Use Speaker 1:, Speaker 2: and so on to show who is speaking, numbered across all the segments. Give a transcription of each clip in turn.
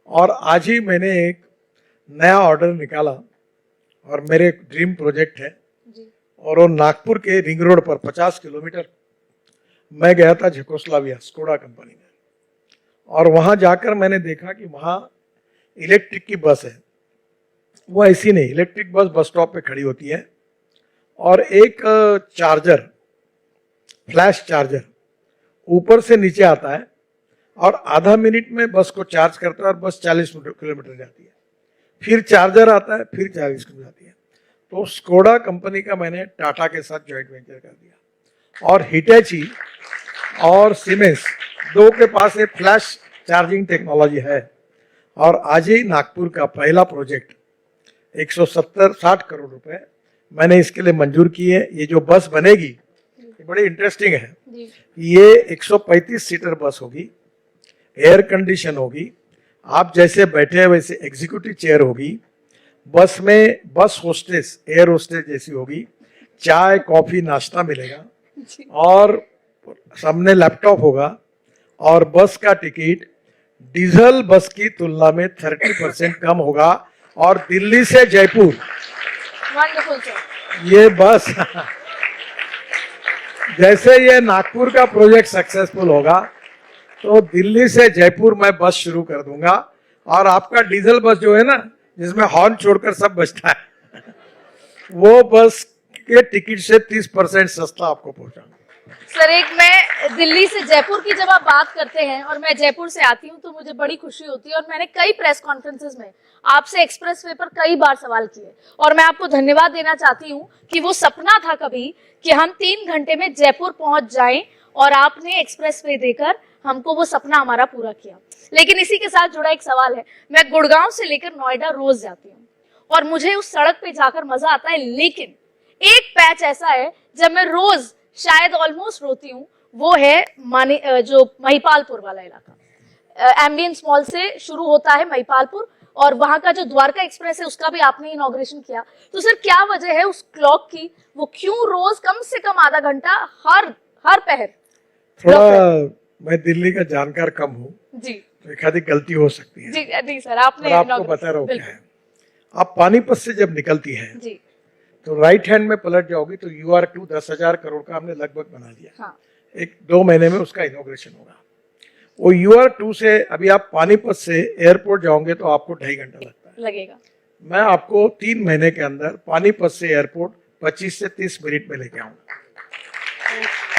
Speaker 1: और आज ही मैंने एक नया ऑर्डर निकाला और मेरे ड्रीम प्रोजेक्ट है
Speaker 2: जी।
Speaker 1: और वो नागपुर के रिंग रोड पर 50 किलोमीटर मैं गया था झकोस्लाविया स्कोडा कंपनी में, और वहां जाकर मैंने देखा कि वहां इलेक्ट्रिक की बस है। वो ऐसी नहीं, इलेक्ट्रिक बस स्टॉप पे खड़ी होती है और एक चार्जर, फ्लैश चार्जर ऊपर से नीचे आता है और आधा मिनट में बस को चार्ज करता है और बस 40 किलोमीटर जाती है। फिर चार्जर आता है, फिर 40 किलोमीटर जाती है। तो स्कोडा कंपनी का मैंने टाटा के साथ जॉइंट वेंचर कर दिया और हिटैची और सीमेंस दो के पास एक फ्लैश चार्जिंग टेक्नोलॉजी है। और आज ही नागपुर का पहला प्रोजेक्ट 170-60 करोड़ रुपए मैंने इसके लिए मंजूर किए। ये जो बस बनेगी ये बड़ी इंटरेस्टिंग है। ये 135 सीटर बस होगी, एयर कंडीशन होगी, आप जैसे बैठे हैं वैसे एग्जीक्यूटिव चेयर होगी। बस में बस होस्टेस, एयर होस्टेस जैसी होगी, चाय कॉफी नाश्ता मिलेगा और सामने लैपटॉप होगा। और बस का टिकट डीजल बस की तुलना में 30% कम होगा। और दिल्ली से जयपुर ये बस जैसे ये नागपुर का प्रोजेक्ट सक्सेसफुल होगा तो दिल्ली से जयपुर मैं बस शुरू कर दूंगा। और आपका डीजल बस जो है ना, जिसमें हॉर्न छोड़कर सब बचता है, वो बस के टिकट से 30% सस्ता आपको पहुंचाऊंगा।
Speaker 2: सर, एक मैं दिल्ली से जयपुर की जब आप बात करते हैं और मैं जयपुर से आती हूँ तो मुझे बड़ी खुशी होती है, और मैंने कई प्रेस कॉन्फ्रेंसेस में आपसे एक्सप्रेसवे पर कई बार सवाल किए, और मैं आपको धन्यवाद देना चाहती हूँ कि वो सपना था कभी कि हम 3 घंटे में जयपुर पहुंच जाएं, और आपने एक्सप्रेसवे देकर हमको वो सपना हमारा पूरा किया। लेकिन इसी के साथ जुड़ा एक सवाल है, मैं गुड़गांव से लेकर नोएडा रोज जाती हूँ और मुझे उस सड़क पे जाकर मजा आता है, लेकिन एक पैच ऐसा है जब मैं रोज शायद ऑलमोस्ट रोती हूँ, वो है जो महिपालपुर वाला इलाका। एम्बियंस मॉल से शुरू होता है महिपालपुर, और वहां का जो द्वारका एक्सप्रेस है उसका भी आपने इनॉग्रेशन किया। तो सर, क्या वजह है उस क्लॉक की? वो क्यों रोज कम से कम आधा घंटा हर पहर?
Speaker 1: थोड़ा मैं दिल्ली का जानकार कम हूँ
Speaker 2: जी,
Speaker 1: तो एक आधी गलती हो सकती है।
Speaker 2: जी जी सर, आपने
Speaker 1: आपको बता रहा हूँ क्या है। आप पानीपत से जब निकलती है
Speaker 2: जी,
Speaker 1: तो राइट हैंड में पलट जाओगी तो UR2 10,000 करोड़ का हमने लगभग बना लिया।
Speaker 2: हाँ।
Speaker 1: 1-2 महीने में उसका इनॉग्रेशन होगा। वो UR2 से अभी आप पानीपत से एयरपोर्ट जाओगे तो आपको 2.5 घंटा
Speaker 2: लगेगा।
Speaker 1: मैं आपको 3 महीने के अंदर पानीपत से एयरपोर्ट 25 से 30 मिनट में लेके आऊंगा।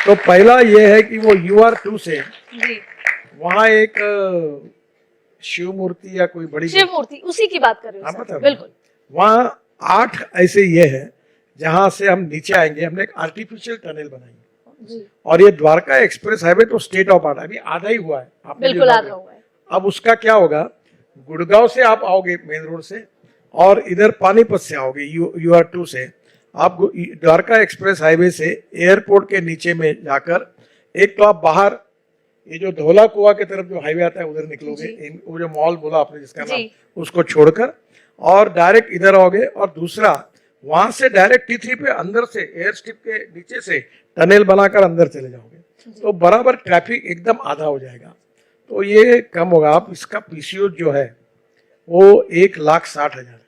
Speaker 1: तो पहला ये है कि वो UR2 से
Speaker 2: जी,
Speaker 1: वहां एक शिव मूर्ति या कोई बड़ी
Speaker 2: शिव मूर्ति, उसी की बात कर रहे हो सर? बिल्कुल।
Speaker 1: वहाँ 8 ऐसे ये है जहां से हम नीचे आएंगे। हमने एक आर्टिफिशियल टनल बनाई
Speaker 2: जी,
Speaker 1: और ये द्वारका एक्सप्रेस हाईवे तो स्टेट ऑफ आर्ट अभी आधा ही हुआ है।
Speaker 2: बिल्कुल आधा हुआ है।
Speaker 1: अब उसका क्या होगा, गुड़गांव से आप आओगे मेन रोड से और इधर पानीपत से आओगे UR2 से, आप द्वारका एक्सप्रेस हाईवे से एयरपोर्ट के नीचे में जाकर एक तो आप बाहर ये जो धौला कुआ की तरफ जो हाईवे आता है उधर निकलोगे, वो जो मॉल बोला आपने जिसका नाम, उसको छोड़कर और डायरेक्ट इधर आओगे। और दूसरा वहां से डायरेक्ट T3 पे अंदर से एयर स्ट्रिप के नीचे से टनल बनाकर अंदर चले जाओगे तो बराबर ट्रैफिक एकदम आधा हो जाएगा। तो ये कम होगा। आप इसका PCO जो है वो 1,60,000 है।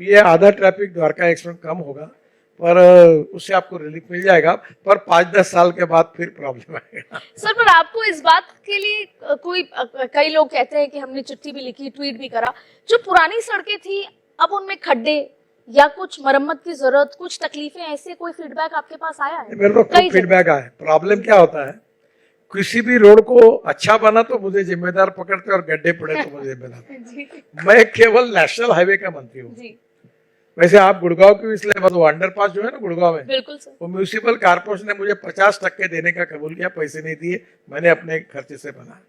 Speaker 1: ये आधा ट्रैफिक द्वारका एक्सप्रेस कम होगा, पर उससे आपको रिलीफ मिल जाएगा, पर 5-10 साल के बाद फिर प्रॉब्लम आएगा।
Speaker 2: सर, पर आपको इस बात के लिए कई लोग कहते हैं कि हमने चिट्ठी भी लिखी, ट्वीट भी करा, जो पुरानी सड़कें थी अब उनमें खड्डे या कुछ मरम्मत की जरूरत, कुछ तकलीफें, ऐसे कोई फीडबैक आपके पास आया है?
Speaker 1: मेरे को फीडबैक आया। प्रॉब्लम क्या होता है, किसी भी रोड को अच्छा बना तो मुझे जिम्मेदार पकड़ते और गड्ढे पड़े तो मुझे जिम्मेदार। मैं केवल नेशनल हाईवे का मंत्री हूँ। वैसे आप गुड़गांव की इसलिए वो अंडरपास जो है ना गुड़गांव में,
Speaker 2: बिल्कुल सर, वो
Speaker 1: म्यूनिसिपल कारपोरेशन ने मुझे 50% देने का कबूल किया, पैसे नहीं दिए, मैंने अपने खर्चे से बनाया।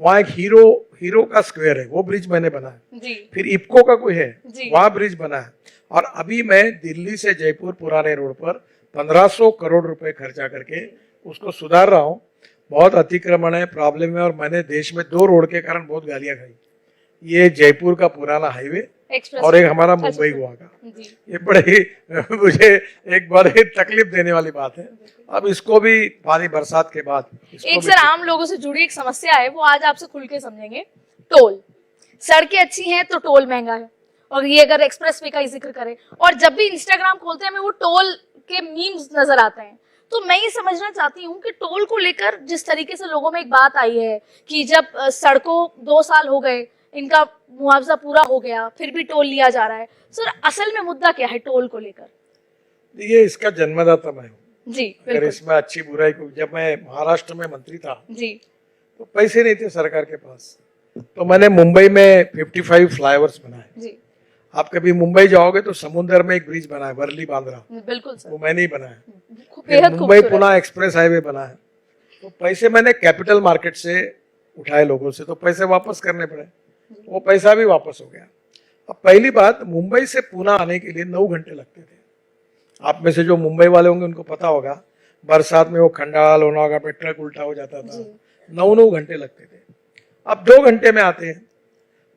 Speaker 1: वहाँ एक हीरो का स्क्वायर है, वो ब्रिज मैंने बनाया। फिर इप्को का कोई है, वहाँ ब्रिज बना है। और अभी मैं दिल्ली से जयपुर पुराने रोड पर 1500 करोड़ रुपए खर्चा करके उसको सुधार रहा हूँ। बहुत अतिक्रमण है, प्रॉब्लम है, और मैंने देश में 2 रोड के कारण बहुत गालियां खाई। ये जयपुर का पुराना हाईवे और एक हमारा मुंबई गोवा का, ये बड़े मुझे एक बड़ी तकलीफ देने वाली बात है। अब इसको भी पानी बरसात के बाद
Speaker 2: एक सर आम लोगों से जुड़ी एक समस्या है, वो आज आपसे खुल के समझेंगे। टोल, सड़कें अच्छी हैं तो टोल महंगा है, और ये अगर एक्सप्रेस वे का ही जिक्र करें, और जब भी इंस्टाग्राम खोलते हैं हमें वो टोल के मीम्स नजर आते हैं। तो मैं ये समझना चाहती हूँ कि टोल को लेकर जिस तरीके से लोगों में एक बात आई है कि जब सड़कों 2 साल हो गए, इनका मुआवजा पूरा हो गया, फिर भी टोल लिया जा रहा है, सर असल में मुद्दा क्या है टोल को लेकर?
Speaker 1: ये इसका जन्मदाता मैं हूँ
Speaker 2: जी
Speaker 1: अगर
Speaker 2: बिल्कुल
Speaker 1: इसमें अच्छी बुराई को, जब मैं महाराष्ट्र में मंत्री था
Speaker 2: जी
Speaker 1: तो पैसे नहीं थे सरकार के पास, तो मैंने मुंबई में 55 फ्लाईओवर्स बनाए।
Speaker 2: जी
Speaker 1: आप कभी मुंबई जाओगे तो समुद्र में एक ब्रिज बना है वर्ली बांद्रा,
Speaker 2: बिल्कुल सर,
Speaker 1: वो मैंने ही बनाया।
Speaker 2: बेहद
Speaker 1: फिर मुंबई
Speaker 2: खूबसूरत।
Speaker 1: पुणे एक्सप्रेस हाईवे बना है, तो पैसे मैंने कैपिटल मार्केट से उठाए लोगों से, तो पैसे वापस करने पड़े, वो पैसा भी वापस हो गया। अब पहली बात, मुंबई से पुणे आने के लिए 9 घंटे लगते थे। आप में से जो मुंबई वाले होंगे उनको पता होगा, बरसात में वो खंडाल लोनावला पे ट्रक उल्टा हो जाता था, 9 घंटे लगते थे। अब 2 घंटे में आते हैं,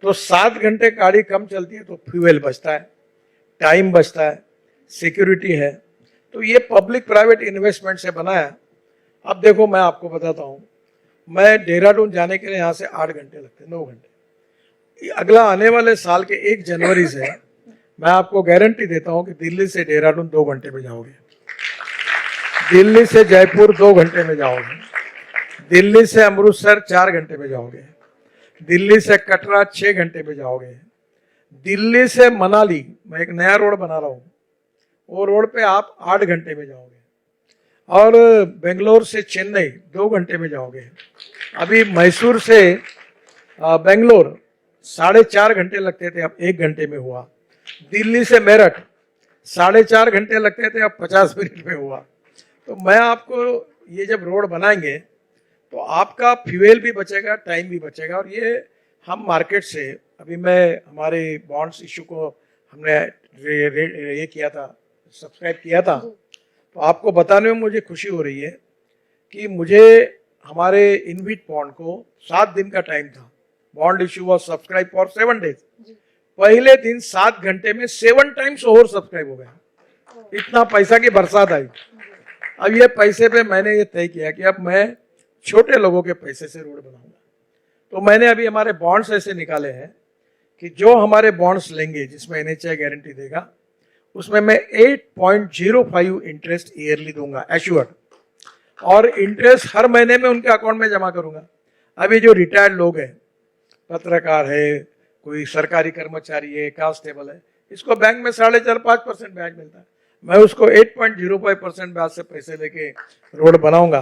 Speaker 1: तो 7 घंटे गाड़ी कम चलती है तो फ्यूल बचता है, टाइम बचता है, सिक्योरिटी है। तो ये पब्लिक प्राइवेट इन्वेस्टमेंट से बना है। अब देखो मैं आपको बताता हूँ, मैं देहरादून जाने के लिए यहाँ से 8 घंटे लगते, 9 घंटे। अगला आने वाले साल के 1 जनवरी से मैं आपको गारंटी देता हूँ कि दिल्ली से देहरादून 2 घंटे में जाओगे, दिल्ली से जयपुर 2 घंटे में जाओगे, दिल्ली से अमृतसर 4 घंटे में जाओगे, दिल्ली से कटरा 6 घंटे में जाओगे, दिल्ली से मनाली मैं एक नया रोड बना रहा हूँ, वो रोड पे आप 8 घंटे में जाओगे, और बेंगलोर से चेन्नई 2 घंटे में जाओगे। अभी मैसूर से बेंगलोर 4.5 घंटे लगते थे, अब 1 घंटे में हुआ। दिल्ली से मेरठ 4.5 घंटे लगते थे, अब 50 मिनट में हुआ। तो मैं आपको ये जब रोड बनाएंगे तो आपका फ्यूल भी बचेगा, टाइम भी बचेगा। और ये हम मार्केट से, अभी मैं हमारे बॉन्ड्स इशू को हमने ये किया था, सब्सक्राइब किया था, तो आपको बताने में मुझे खुशी हो रही है कि मुझे हमारे इनविट बॉन्ड को 7 दिन का टाइम था। Bond issue was subscribe for 7 days. पहले दिन 7 घंटे में 7 टाइम्स ओवर सब्सक्राइब हो गया, इतना पैसा की बरसात आई। अब ये पैसे पे मैंने ये तय किया कि अब मैं छोटे लोगों के पैसे से रोड बनाऊंगा। तो मैंने अभी हमारे बॉन्ड्स ऐसे निकाले हैं कि जो हमारे बॉन्ड्स लेंगे जिसमें एनएचआई गारंटी देगा, उसमें मैं 8.05 इंटरेस्ट ईयरली दूंगा एश्योर्ड, और इंटरेस्ट हर महीने में उनके अकाउंट में जमा करूंगा। अभी जो रिटायर्ड लोग हैं, पत्रकार है, कोई सरकारी कर्मचारी है, कांस्टेबल है, इसको बैंक में 4.5-5% ब्याज मिलता है, मैं उसको 8.05% ब्याज से पैसे लेके रोड बनाऊंगा।